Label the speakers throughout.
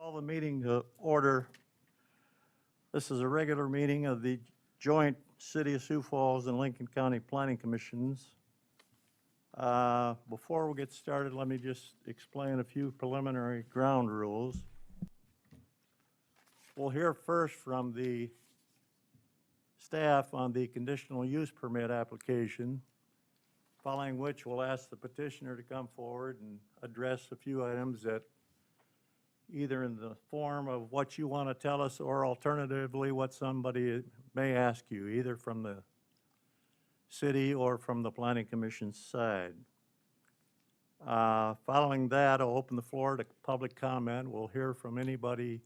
Speaker 1: Call the meeting to order. This is a regular meeting of the joint City of Sioux Falls and Lincoln County Planning Commissions. Before we get started, let me just explain a few preliminary ground rules. We'll hear first from the staff on the conditional use permit application, following which we'll ask the petitioner to come forward and address a few items that either in the form of what you want to tell us or alternatively what somebody may ask you, either from the city or from the Planning Commission's side. Following that, I'll open the floor to public comment. We'll hear from anybody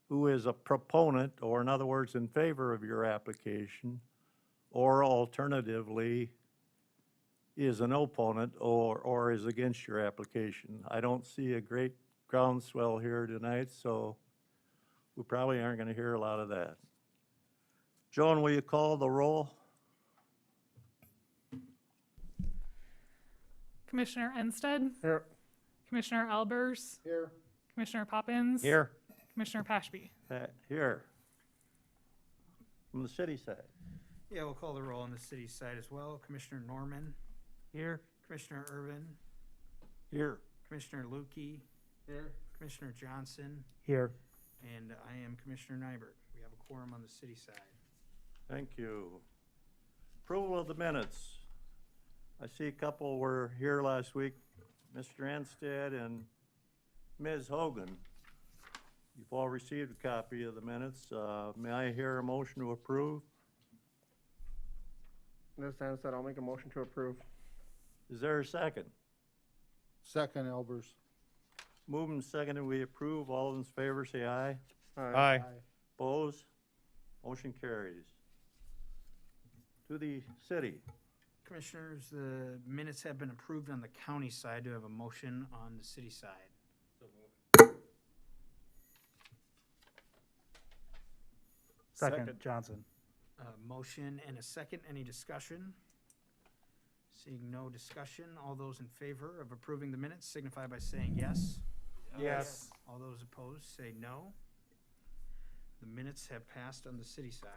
Speaker 1: who is a proponent, or in other words, in favor of your application, or alternatively is an opponent or is against your application. I don't see a great groundswell here tonight, so we probably aren't going to hear a lot of that. Joan, will you call the roll?
Speaker 2: Commissioner Enstead?
Speaker 3: Here.
Speaker 2: Commissioner Albers?
Speaker 3: Here.
Speaker 2: Commissioner Poppins?
Speaker 1: Here.
Speaker 2: Commissioner Pashby?
Speaker 1: Here. From the city side.
Speaker 3: Yeah, we'll call the roll on the city side as well. Commissioner Norman. Here. Commissioner Irvin.
Speaker 1: Here.
Speaker 3: Commissioner Lukey. Here. Commissioner Johnson.
Speaker 4: Here.
Speaker 3: And I am Commissioner Nybert. We have a quorum on the city side.
Speaker 1: Thank you. Approval of the minutes. I see a couple were here last week, Mr. Anstead and Ms. Hogan. You've all received a copy of the minutes. May I hear a motion to approve?
Speaker 4: This time said I'll make a motion to approve.
Speaker 1: Is there a second?
Speaker 5: Second, Albers.
Speaker 1: Moved and seconded, we approve. All in favor, say aye.
Speaker 4: Aye.
Speaker 1: Opposed? Motion carries. To the city.
Speaker 3: Commissioners, the minutes have been approved on the county side. Do I have a motion on the city side?
Speaker 4: Second, Johnson.
Speaker 3: Motion and a second. Any discussion? Seeing no discussion, all those in favor of approving the minutes signify by saying yes.
Speaker 4: Yes.
Speaker 3: All those opposed say no. The minutes have passed on the city side.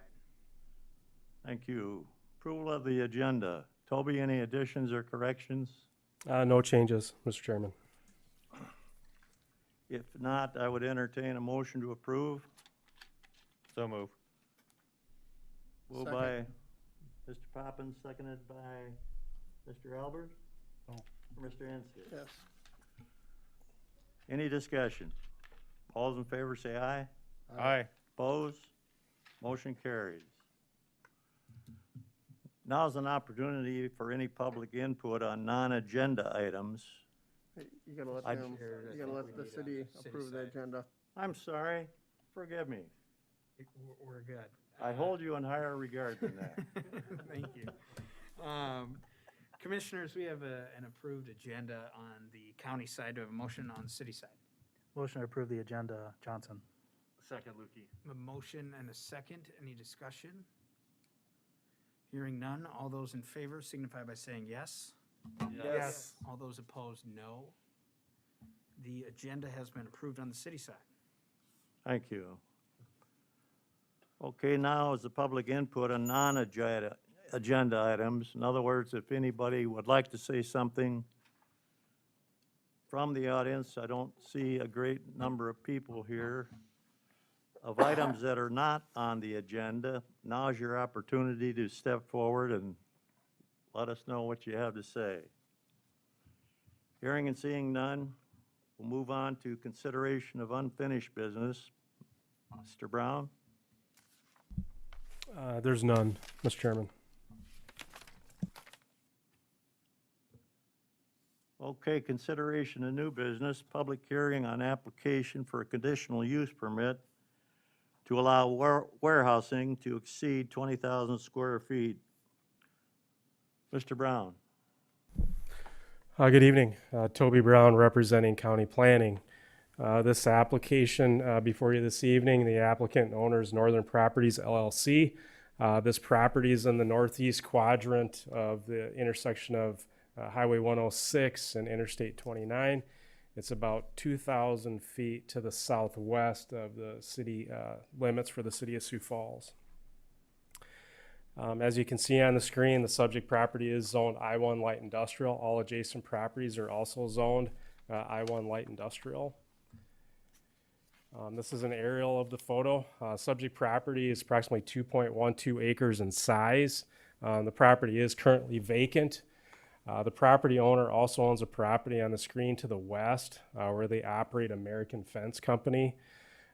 Speaker 1: Thank you. Approval of the agenda. Toby, any additions or corrections?
Speaker 6: No changes, Mr. Chairman.
Speaker 1: If not, I would entertain a motion to approve.
Speaker 6: So move.
Speaker 1: Moved by Mr. Poppins, seconded by Mr. Albert?
Speaker 4: No.
Speaker 1: Or Mr. Anstey?
Speaker 4: Yes.
Speaker 1: Any discussion? All those in favor say aye.
Speaker 6: Aye.
Speaker 1: Opposed? Motion carries. Now is an opportunity for any public input on non-agenda items.
Speaker 4: You gotta let
Speaker 1: I-
Speaker 4: them, you gotta let the city approve the agenda.
Speaker 1: I'm sorry, forgive me.
Speaker 3: We're good.
Speaker 1: I hold you in higher regard than that.
Speaker 3: Thank you. Commissioners, we have an approved agenda on the county side. Do I have a motion on the city side?
Speaker 4: Motion to approve the agenda, Johnson.
Speaker 6: Second, Lukey.
Speaker 3: A motion and a second. Any discussion? Hearing none. All those in favor signify by saying yes.
Speaker 4: Yes.
Speaker 3: All those opposed, no. The agenda has been approved on the city side.
Speaker 1: Thank you. Okay, now is the public input on non-agenda items. In other words, if anybody would like to say something from the audience, I don't see a great number of people here, of items that are not on the agenda. Now's your opportunity to step forward and let us know what you have to say. Hearing and seeing none, we'll move on to consideration of unfinished business. Mr. Brown?
Speaker 6: There's none, Mr. Chairman.
Speaker 1: Okay, consideration of new business, public hearing on application for a conditional use permit to allow warehousing to exceed 20,000 square feet. Mr. Brown?
Speaker 6: Good evening. Toby Brown representing County Planning. This application before you this evening, the applicant and owner is Northern Properties LLC. This property is in the northeast quadrant of the intersection of Highway 106 and Interstate 29. It's about 2,000 feet to the southwest of the city limits for the city of Sioux Falls. As you can see on the screen, the subject property is zoned I-1 light industrial. All adjacent properties are also zoned I-1 light industrial. This is an aerial of the photo. Subject property is approximately 2.12 acres in size. The property is currently vacant. The property owner also owns a property on the screen to the west where they operate American Fence Company.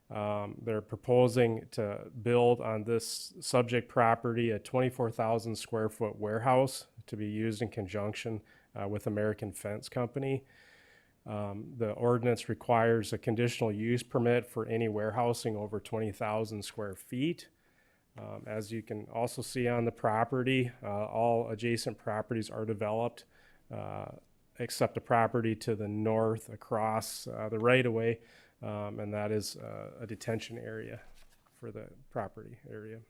Speaker 6: They're proposing to build on this subject property a 24,000 square foot warehouse to be used in conjunction with American Fence Company. The ordinance requires a conditional use permit for any warehousing over 20,000 square feet. As you can also see on the property, all adjacent properties are developed except the property to the north across the right-of-way, and that is a detention area for the property area.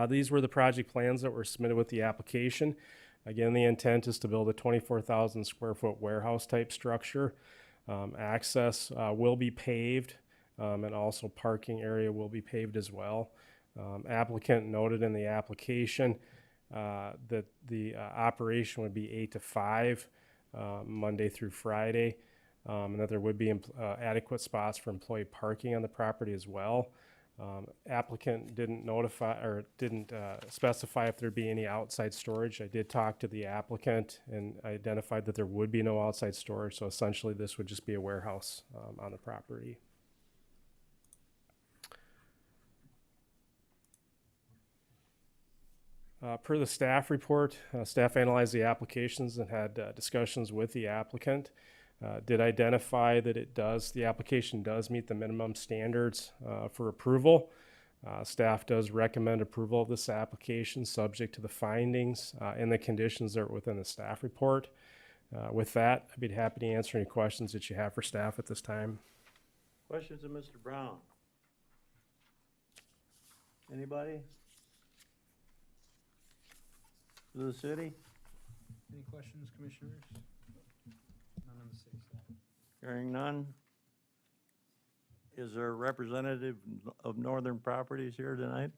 Speaker 6: These were the project plans that were submitted with the application. Again, the intent is to build a 24,000 square foot warehouse type structure. Access will be paved, and also parking area will be paved as well. Applicant noted in the application that the operation would be 8 to 5, Monday through Friday, and that there would be adequate spots for employee parking on the property as well. Applicant didn't notify or didn't specify if there'd be any outside storage. I did talk to the applicant and identified that there would be no outside storage, so essentially this would just be a warehouse on the property. Per the staff report, staff analyzed the applications and had discussions with the applicant. Did identify that the application does meet the minimum standards for approval. Staff does recommend approval of this application subject to the findings and the conditions that are within the staff report. With that, I'd be happy to answer any questions that you have for staff at this time.
Speaker 1: Questions of Mr. Brown? Anybody? To the city?
Speaker 3: Any questions, commissioners? None on the city side.
Speaker 1: Hearing none. Is there a representative of Northern Properties here tonight?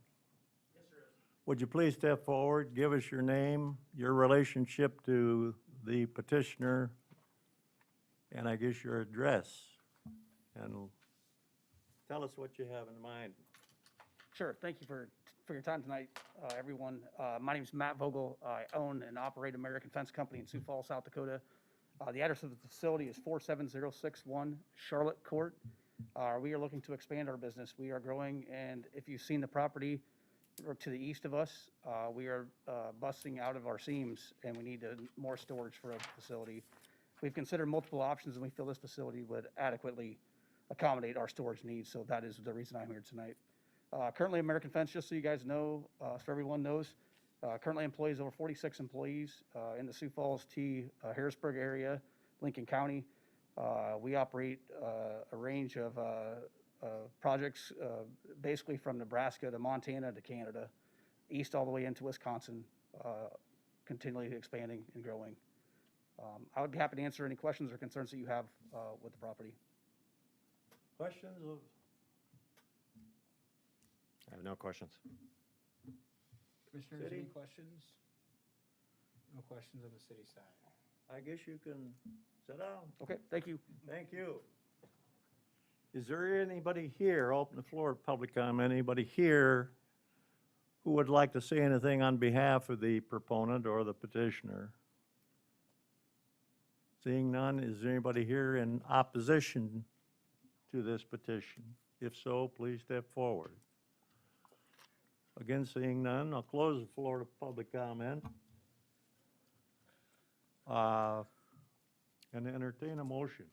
Speaker 1: Yes, there is. Would you please step forward, give us your name, your relationship to the petitioner, and I guess your address, and tell us what you have in mind.
Speaker 7: Sure. Thank you for your time tonight, everyone. My name is Matt Vogel. I own and operate American Fence Company in Sioux Falls, South Dakota. The address of the facility is 47061 Charlotte Court. We are looking to expand our business. We are growing, and if you've seen the property to the east of us, we are busting out of our seams, and we need more storage for a facility. We've considered multiple options, and we feel this facility would adequately accommodate our storage needs, so that is the reason I'm here tonight. Currently, American Fence, just so you guys know, so everyone knows, currently employs over 46 employees in the Sioux Falls, Harrisburg area, Lincoln County. We operate a range of projects, basically from Nebraska to Montana to Canada, east all the way into Wisconsin, continually expanding and growing. I would be happy to answer any questions or concerns that you have with the property.
Speaker 1: Questions of?
Speaker 8: I have no questions.
Speaker 3: Commissioners,
Speaker 1: City?
Speaker 3: any questions? No questions on the city side.
Speaker 1: I guess you can sit down.
Speaker 7: Okay, thank you.
Speaker 1: Thank you. Is there anybody here, open the floor, public comment, anybody here who would like to say anything on behalf of the proponent or the petitioner? Seeing none, is there anybody here in opposition to this petition? If so, please step forward. Again, seeing none, I'll close the floor to public comment. And entertain a motion.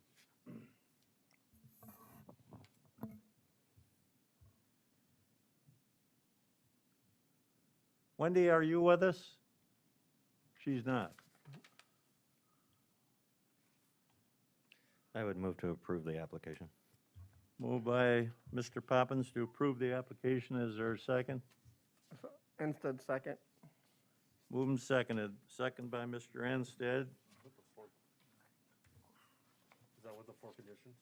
Speaker 1: Wendy, are you with us? She's not.
Speaker 8: I would move to approve the application.
Speaker 1: Moved by Mr. Poppins to approve the application. Is there a second?
Speaker 4: Instead, second.
Speaker 1: Moved and seconded. Second by Mr. Anstead.
Speaker 5: the four conditions?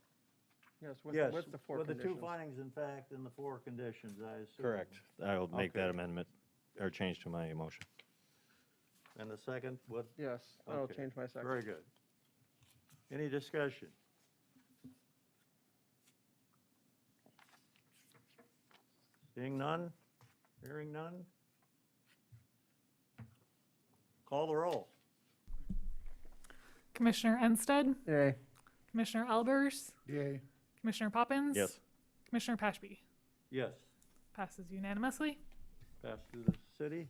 Speaker 4: Yes,
Speaker 1: Yes,
Speaker 4: with the four
Speaker 1: with the two
Speaker 4: conditions.
Speaker 1: findings in fact and the four conditions, I assume.
Speaker 8: Correct. I'll make that
Speaker 1: Okay.
Speaker 8: amendment or change to my motion.
Speaker 1: And the second, what?
Speaker 4: Yes, I'll
Speaker 1: Okay,
Speaker 4: change my second.
Speaker 1: Very good. Any discussion? Seeing none? Hearing none? Call the roll.
Speaker 2: Commissioner Ensted,
Speaker 4: Yay.
Speaker 2: Commissioner Albers,
Speaker 5: Yay.
Speaker 2: Commissioner Poppins.
Speaker 8: Yes.
Speaker 2: Commissioner Pashby.
Speaker 1: Yes.
Speaker 2: Passes unanimously.
Speaker 1: Pass to the city.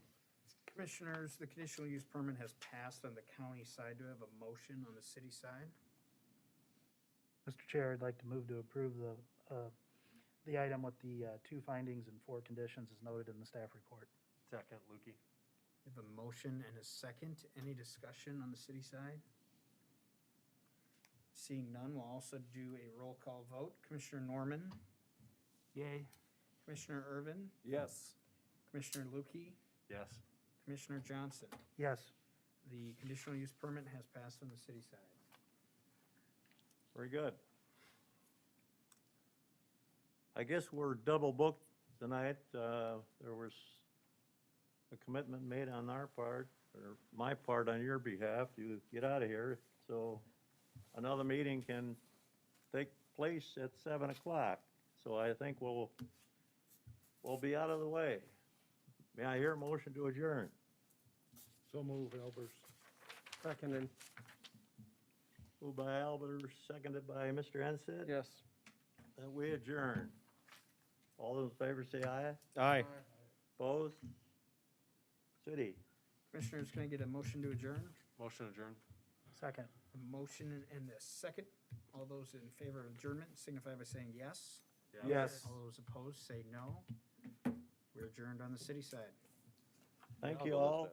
Speaker 3: Commissioners, the conditional use permit has passed on the county side. Do I have a motion on the city side?
Speaker 9: Mr. Chair, I'd like to move to approve the item with the two findings and four conditions as noted in the staff report.
Speaker 5: Second, Lukey.
Speaker 3: We have a motion and a second. Any discussion on the city side? Seeing none, we'll also do a roll call vote. Commissioner Norman,
Speaker 9: Yay.
Speaker 3: Commissioner Irvin,
Speaker 5: Yes.
Speaker 3: Commissioner Lukey,
Speaker 5: Yes.
Speaker 3: Commissioner Johnson.
Speaker 9: Yes.
Speaker 3: The conditional use permit has passed on the city side.
Speaker 1: Very good. I guess we're double booked tonight. There was a commitment made on our part, or my part on your behalf, to get out of here. So another meeting can take place at 7 o'clock. So I think we'll be out of the way. May I hear a motion to adjourn?
Speaker 5: So move, Albers.
Speaker 4: Seconded.
Speaker 1: Moved by Albers, seconded by Mr. Ensted.
Speaker 4: Yes.
Speaker 1: Then we adjourn. All those in favor say aye.
Speaker 8: Aye.
Speaker 1: Opposed? City.
Speaker 3: Commissioners, can I get a motion to adjourn?
Speaker 5: Motion adjourned.
Speaker 9: Second.
Speaker 3: A motion and a second. All those in favor of adjournment signify by saying yes.
Speaker 1: Yes.
Speaker 3: All those opposed say no. We're adjourned on the city side.
Speaker 1: Thank you all.